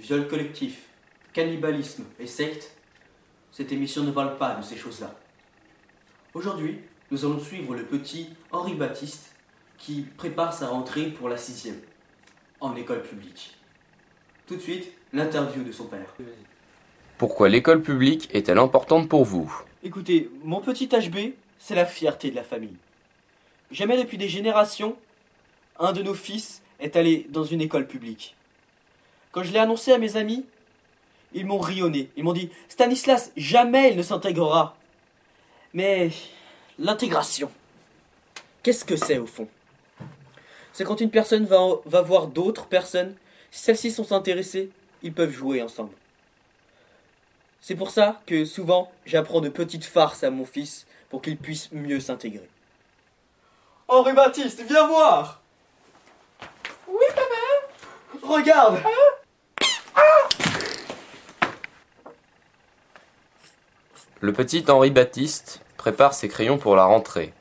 viol collectif, cannibalisme et secte, cette émission ne parle pas de ces choses-là. Aujourd'hui, nous allons suivre le petit Henri Baptiste qui prépare sa rentrée pour la 6e en école publique. Tout de suite, l'interview de son père. Pourquoi l'école publique est-elle importante pour vous? Écoutez, mon petit HB, c'est la fierté de la famille. Jamais depuis des générations, un de nos fils est allé dans une école publique. Quand je l'ai annoncé à mes amis, ils m'ont rionné. Ils m'ont dit « Stanislas, jamais il ne s'intégrera !» Mais l'intégration, qu'est-ce que c'est au fond? C'est quand une personne va voir d'autres personnes. Si celles-ci sont intéressées, ils peuvent jouer ensemble. C'est pour ça que souvent, j'apprends de petites farces à mon fils pour qu'il puisse mieux s'intégrer. Henri Baptiste, viens voir! Oui, papa! Regarde! Le petit Henri Baptiste prépare ses crayons pour la rentrée.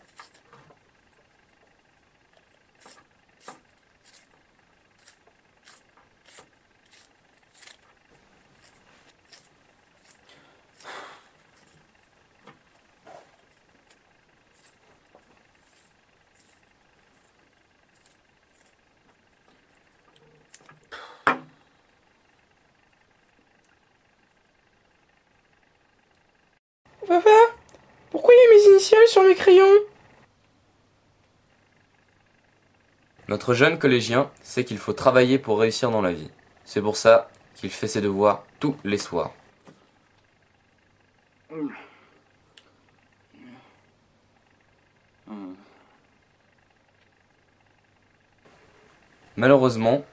Papa, pourquoi il y a mes initiales sur mes crayons? Notre jeune collégien sait qu'il faut travailler pour réussir dans la vie. C'est pour ça qu'il fait ses devoirs tous les soirs. Malheureusement,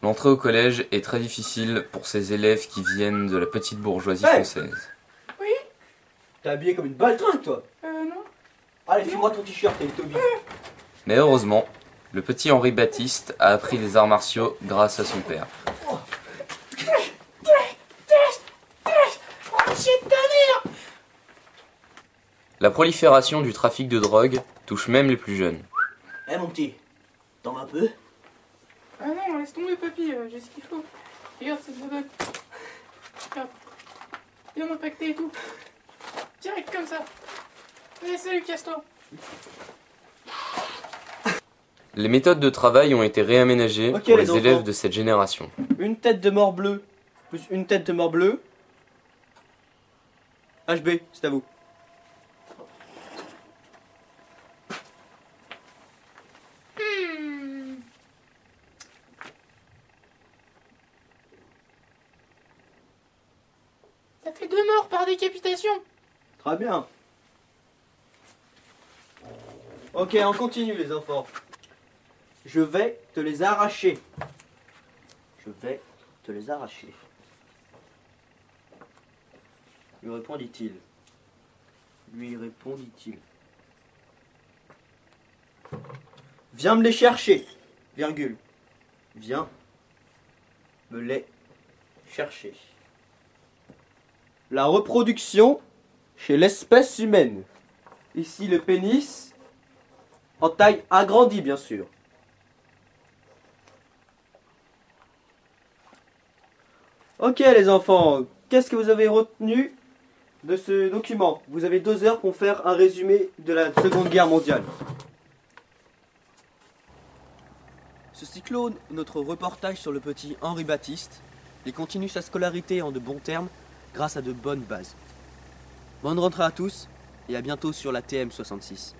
l'entrée au collège est très difficile pour ces élèves qui viennent de la petite bourgeoisie française. Oui? T'es habillé comme une baltringue, toi! Non. Allez, file-moi ton t-shirt et Toby. Mais heureusement, le petit Henri Baptiste a appris les arts martiaux grâce à son père. La prolifération du trafic de drogue touche même les plus jeunes. Eh mon petit, t'en veux un peu? Ah non, laisse tomber, papy, j'ai ce qu'il faut. Regarde, c'est de la dope. Regarde. Bien impacté et tout. Direct comme ça. Allez, salut, casse-toi. Les méthodes de travail ont été réaménagées Ok, pour les les enfants. élèves de cette génération. Une tête de mort bleue, plus une tête de mort bleue. HB, c'est à vous. Ça fait 2 morts par décapitation. Très bien. Ok, on continue les enfants. Je vais te les arracher. Je vais te les arracher. Lui répondit-il. Lui répondit-il. Viens me les chercher. Virgule. Viens me les chercher. La reproduction chez l'espèce humaine. Ici le pénis en taille agrandie bien sûr. Ok les enfants, qu'est-ce que vous avez retenu de ce document? Vous avez 2 heures pour faire un résumé de la Seconde Guerre mondiale. Ceci clôt notre reportage sur le petit Henri Baptiste. Il continue sa scolarité en de bons termes grâce à de bonnes bases. Bonne rentrée à tous et à bientôt sur la TM66.